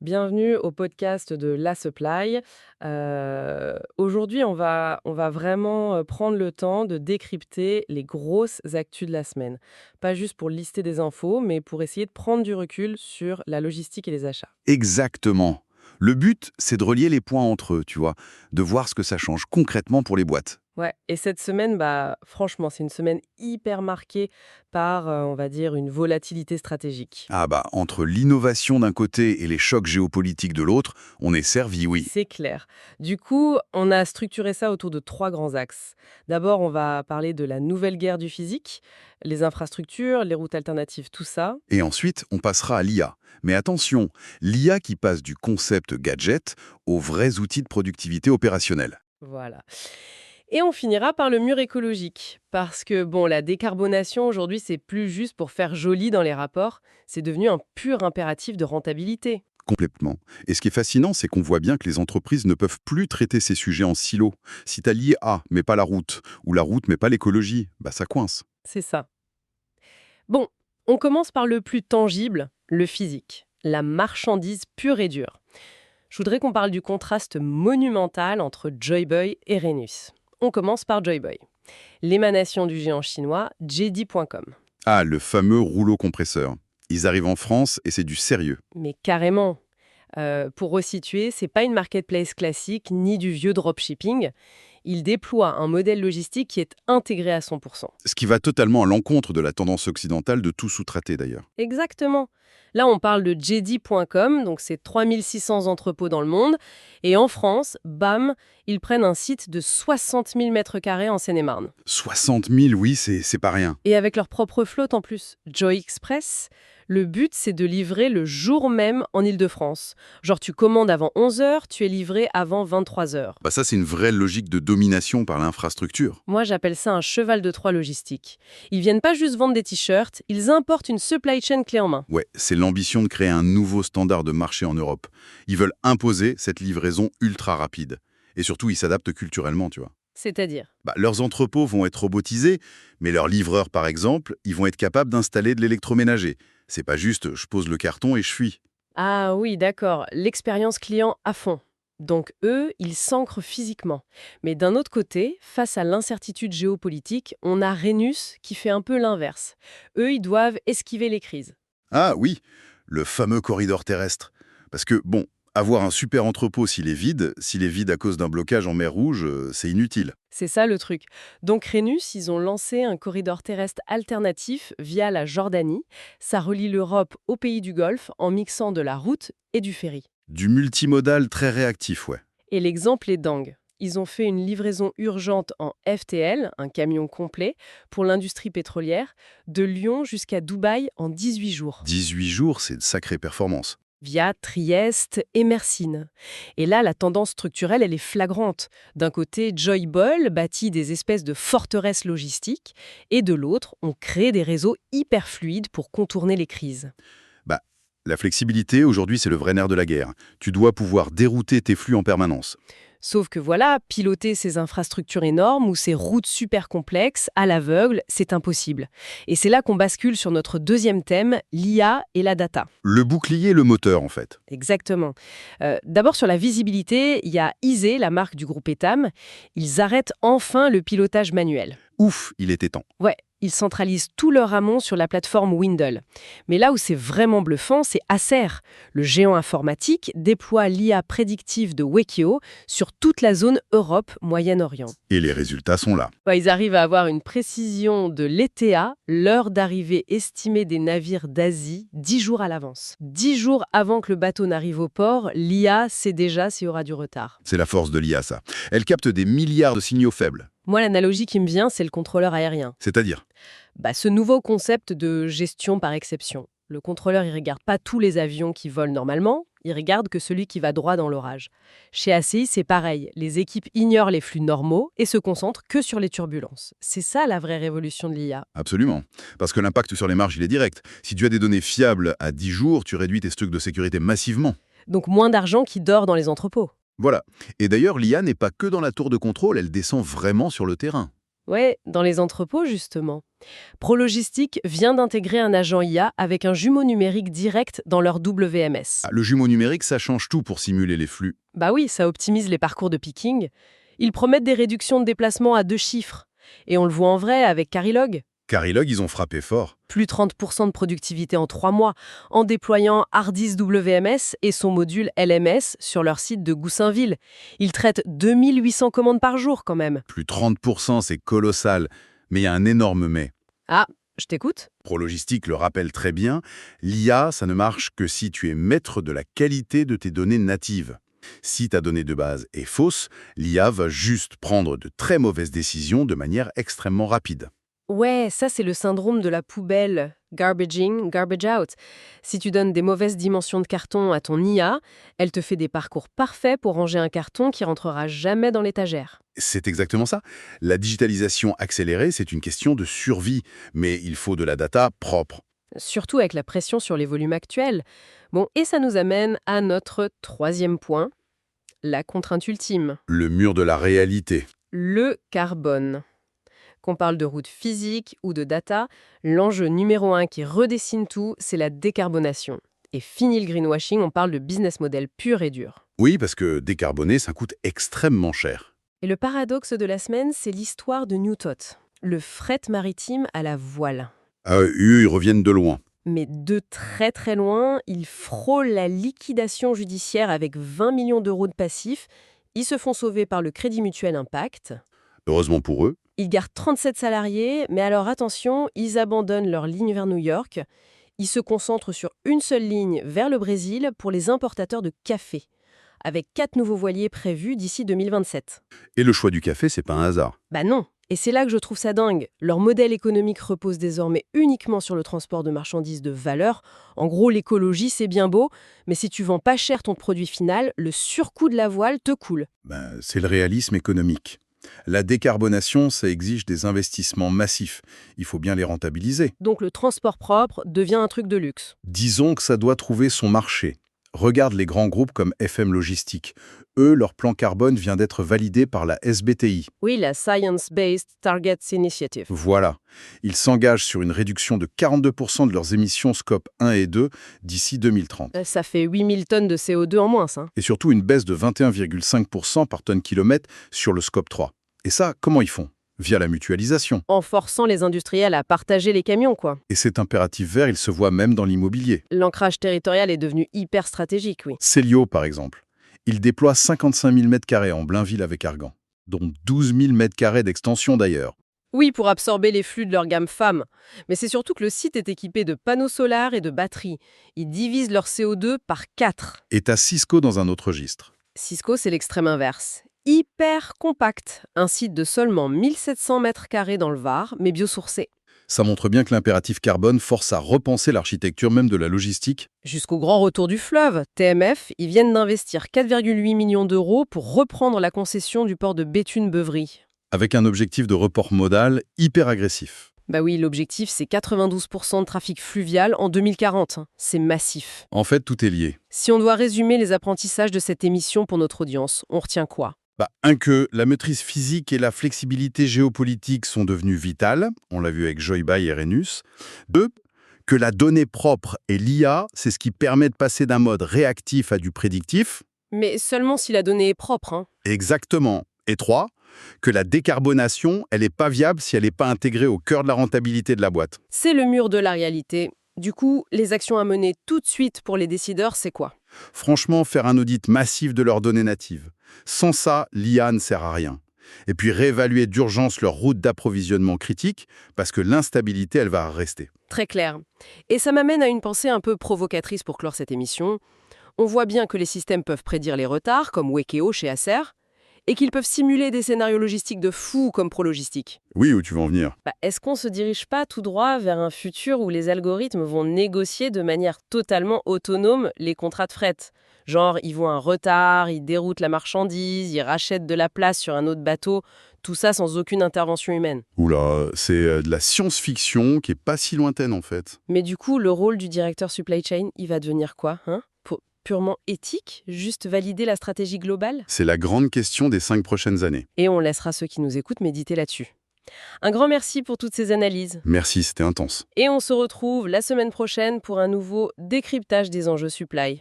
Bienvenue au podcast de La Supply. Aujourd'hui, on va vraiment prendre le temps de décrypter les grosses actus de la semaine. Pas juste pour lister des infos, mais pour essayer de prendre du recul sur la logistique et les achats. Exactement. Le but, c'est de relier les points entre eux, tu vois, de voir ce que ça change concrètement pour les boîtes. Ouais, et cette semaine, franchement, c'est une semaine hyper marquée par, on va dire, une volatilité stratégique. Ah bah, entre l'innovation d'un côté et les chocs géopolitiques de l'autre, on est servi, oui. C'est clair. Du coup, on a structuré ça autour de trois grands axes. D'abord, on va parler de la nouvelle guerre du physique, les infrastructures, les routes alternatives, tout ça. Et ensuite, on passera à l'IA. Mais attention, l'IA qui passe du concept gadget aux vrais outils de productivité opérationnelle. Voilà. Et on finira par le mur écologique. Parce que, bon, la décarbonation, aujourd'hui, c'est plus juste pour faire joli dans les rapports. C'est devenu un pur impératif de rentabilité. Complètement. Et ce qui est fascinant, c'est qu'on voit bien que les entreprises ne peuvent plus traiter ces sujets en silo. Si t'as l'IA, mais pas la route, ou la route, mais pas l'écologie, bah ça coince. C'est ça. Bon, on commence par le plus tangible, le physique. La marchandise pure et dure. Je voudrais qu'on parle du contraste monumental entre Joyboy et Rhenus. On commence par Joyboy, l'émanation du géant chinois JD.com. Ah, le fameux rouleau compresseur. Ils arrivent en France et c'est du sérieux. Mais carrément. Pour resituer, c'est pas une marketplace classique ni du vieux dropshipping. Il déploie un modèle logistique qui est intégré à 100%. Ce qui va totalement à l'encontre de la tendance occidentale de tout sous-traiter d'ailleurs. Exactement. Là, on parle de JD.com, donc c'est 3600 entrepôts dans le monde. Et en France, bam, ils prennent un site de 60 000 mètres carrés en Seine-et-Marne. 60 000, oui, c'est pas rien. Et avec leur propre flotte en plus. Joy Express, le but, c'est de livrer le jour même en Île-de-France. Genre, tu commandes avant 11 heures, tu es livré avant 23 heures. Bah ça, c'est une vraie logique de domination par l'infrastructure. Moi, j'appelle ça un cheval de Troie logistique. Ils viennent pas juste vendre des t-shirts, ils importent une supply chain clé en main. Ouais, c'est l'ambition de créer un nouveau standard de marché en Europe. Ils veulent imposer cette livraison ultra rapide. Et surtout, ils s'adaptent culturellement, tu vois. C'est-à-dire? Bah, leurs entrepôts vont être robotisés, mais leurs livreurs, par exemple, ils vont être capables d'installer de l'électroménager. C'est pas juste je pose le carton et je fuis. Ah oui, d'accord, l'expérience client à fond. Donc eux, ils s'ancrent physiquement. Mais d'un autre côté, face à l'incertitude géopolitique, on a Rhenus qui fait un peu l'inverse. Eux, ils doivent esquiver les crises. Ah oui, le fameux corridor terrestre. Parce que, bon, avoir un super entrepôt s'il est vide à cause d'un blocage en mer Rouge, c'est inutile. C'est ça le truc. Donc Rhenus, ils ont lancé un corridor terrestre alternatif via la Jordanie. Ça relie l'Europe aux pays du Golfe en mixant de la route et du ferry. Du multimodal très réactif, ouais. Et l'exemple est dingue. Ils ont fait une livraison urgente en FTL, un camion complet, pour l'industrie pétrolière, de Lyon jusqu'à Dubaï en 18 jours, 18 jours, c'est de sacrées performances. via Trieste et Mersin. Et là, la tendance structurelle, elle est flagrante. D'un côté, Joyboy bâtit des espèces de forteresses logistiques, et de l'autre, on crée des réseaux hyper fluides pour contourner les crises. Bah, la flexibilité, aujourd'hui, c'est le vrai nerf de la guerre. Tu dois pouvoir dérouter tes flux en permanence. Sauf que voilà, piloter ces infrastructures énormes ou ces routes super complexes, à l'aveugle, c'est impossible. Et c'est là qu'on bascule sur notre deuxième thème, l'IA et la data. Le bouclier, le moteur, en fait. Exactement. D'abord sur la visibilité, il y a Isée, la marque du groupe Etam. Ils arrêtent enfin le pilotage manuel. Ouf, il était temps. Ouais, ils centralisent tout leur amont sur la plateforme Windle. Mais là où c'est vraiment bluffant, c'est Acer. Le géant informatique déploie l'IA prédictive de Wekio sur toute la zone Europe-Moyen-Orient. Et les résultats sont là. Ouais, ils arrivent à avoir une précision de l'ETA, l'heure d'arrivée estimée des navires d'Asie, 10 jours à l'avance. 10 jours avant que le bateau n'arrive au port, l'IA sait déjà s'il y aura du retard. C'est la force de l'IA, ça. Elle capte des milliards de signaux faibles. Moi, l'analogie qui me vient, c'est le contrôleur aérien. C'est-à-dire, Ce nouveau concept de gestion par exception. Le contrôleur, il regarde pas tous les avions qui volent normalement, il regarde que celui qui va droit dans l'orage. Chez ACI, c'est pareil. Les équipes ignorent les flux normaux et se concentrent que sur les turbulences. C'est ça la vraie révolution de l'IA. absolument. Parce que l'impact sur les marges, il est direct. Si tu as des données fiables à 10 jours, tu réduis tes stocks de sécurité massivement. Donc moins d'argent qui dort dans les entrepôts. Voilà. Et d'ailleurs, l'IA n'est pas que dans la tour de contrôle, elle descend vraiment sur le terrain. Ouais, dans les entrepôts, justement. Prologistique vient d'intégrer un agent IA avec un jumeau numérique direct dans leur WMS. Ah, le jumeau numérique, ça change tout pour simuler les flux. Bah oui, ça optimise les parcours de picking. Ils promettent des réductions de déplacement à 2 chiffres. Et on le voit en vrai avec Carilog. Carilog, ils ont frappé fort. Plus 30% de productivité en 3 mois en déployant Hardis WMS et son module LMS sur leur site de Goussainville. Ils traitent 2800 commandes par jour quand même. Plus 30%, c'est colossal. Mais il y a un énorme mais. Ah, je t'écoute. Prologistique le rappelle très bien, l'IA, ça ne marche que si tu es maître de la qualité de tes données natives. Si ta donnée de base est fausse, l'IA va juste prendre de très mauvaises décisions de manière extrêmement rapide. Ouais, ça c'est le syndrome de la poubelle. Garbage in, garbage out. Si tu donnes des mauvaises dimensions de carton à ton IA, elle te fait des parcours parfaits pour ranger un carton qui rentrera jamais dans l'étagère. C'est exactement ça. La digitalisation accélérée, c'est une question de survie, mais il faut de la data propre. Surtout avec la pression sur les volumes actuels. Bon, et ça nous amène à notre troisième point, la contrainte ultime, Le mur de la réalité. le carbone. Qu'on parle de route physique ou de data, l'enjeu numéro 1 qui redessine tout, c'est la décarbonation. Et fini le greenwashing, on parle de business model pur et dur. Oui, parce que décarboner, ça coûte extrêmement cher. Et le paradoxe de la semaine, c'est l'histoire de New Thought, le fret maritime à la voile. Eux, ils reviennent de loin. Mais de très très loin, ils frôlent la liquidation judiciaire avec 20 millions d'euros de passifs. Ils se font sauver par le Crédit Mutuel Impact. Heureusement pour eux. Ils gardent 37 salariés, mais alors attention, ils abandonnent leur ligne vers New York. Ils se concentrent sur une seule ligne vers le Brésil pour les importateurs de café, avec 4 nouveaux voiliers prévus d'ici 2027. Et le choix du café, c'est pas un hasard. Bah non. Et c'est là que je trouve ça dingue. Leur modèle économique repose désormais uniquement sur le transport de marchandises de valeur. En gros, l'écologie, c'est bien beau, mais si tu vends pas cher ton produit final, le surcoût de la voile te coule. C'est le réalisme économique. La décarbonation, ça exige des investissements massifs. Il faut bien les rentabiliser. Donc le transport propre devient un truc de luxe. Disons que ça doit trouver son marché. Regarde les grands groupes comme FM Logistique. Eux, leur plan carbone vient d'être validé par la SBTI. Oui, la Science Based Targets Initiative. Voilà. Ils s'engagent sur une réduction de 42% de leurs émissions Scope 1 et 2 d'ici 2030. Ça fait 8000 tonnes de CO2 en moins, ça. Et surtout une baisse de 21,5% par tonne-kilomètre sur le Scope 3. Et ça, comment ils font? Via la mutualisation. En forçant les industriels à partager les camions, quoi. Et cet impératif vert, il se voit même dans l'immobilier. L'ancrage territorial est devenu hyper stratégique, oui. Célio, par exemple. Il déploie 55 000 m² en Blainville avec Argan, dont 12 000 m² d'extension d'ailleurs. Oui, pour absorber les flux de leur gamme femmes. Mais c'est surtout que le site est équipé de panneaux solaires et de batteries. Ils divisent leur CO2 par 4. Et t'as Cisco dans un autre registre. Cisco, c'est l'extrême inverse. Hyper compact. Un site de seulement 1700 mètres carrés dans le Var, mais biosourcé. Ça montre bien que l'impératif carbone force à repenser l'architecture même de la logistique. Jusqu'au grand retour du fleuve, TMF, ils viennent d'investir 4,8 millions d'euros pour reprendre la concession du port de Béthune-Beuvry. Avec un objectif de report modal hyper agressif. Bah oui, l'objectif, c'est 92% de trafic fluvial en 2040. C'est massif. En fait, tout est lié. Si on doit résumer les apprentissages de cette émission pour notre audience, on retient quoi? Que la maîtrise physique et la flexibilité géopolitique sont devenues vitales, on l'a vu avec Joybay et Rhenus. 2, que la donnée propre et l'IA, c'est ce qui permet de passer d'un mode réactif à du prédictif. Mais seulement si la donnée est propre, hein. Exactement. Et 3, que la décarbonation, elle n'est pas viable si elle n'est pas intégrée au cœur de la rentabilité de la boîte. C'est le mur de la réalité. Du coup, les actions à mener tout de suite pour les décideurs, c'est quoi? Franchement, faire un audit massif de leurs données natives. Sans ça, l'IA ne sert à rien. Et puis réévaluer d'urgence leur route d'approvisionnement critique, parce que l'instabilité, elle va rester. Très clair. Et ça m'amène à une pensée un peu provocatrice pour clore cette émission. On voit bien que les systèmes peuvent prédire les retards, comme Wekeo chez Acer, et qu'ils peuvent simuler des scénarios logistiques de fou comme Prologistique. Oui, où tu vas en venir? Est-ce qu'on se dirige pas tout droit vers un futur où les algorithmes vont négocier de manière totalement autonome les contrats de fret? Genre, ils voient un retard, ils déroutent la marchandise, ils rachètent de la place sur un autre bateau, tout ça sans aucune intervention humaine. Oula, c'est de la science-fiction qui est pas si lointaine en fait. Mais du coup, le rôle du directeur supply chain, il va devenir quoi, hein? Purement éthique? Juste valider la stratégie globale? C'est la grande question des 5 prochaines années. Et on laissera ceux qui nous écoutent méditer là-dessus. Un grand merci pour toutes ces analyses. Merci, c'était intense. Et on se retrouve la semaine prochaine pour un nouveau décryptage des enjeux supply.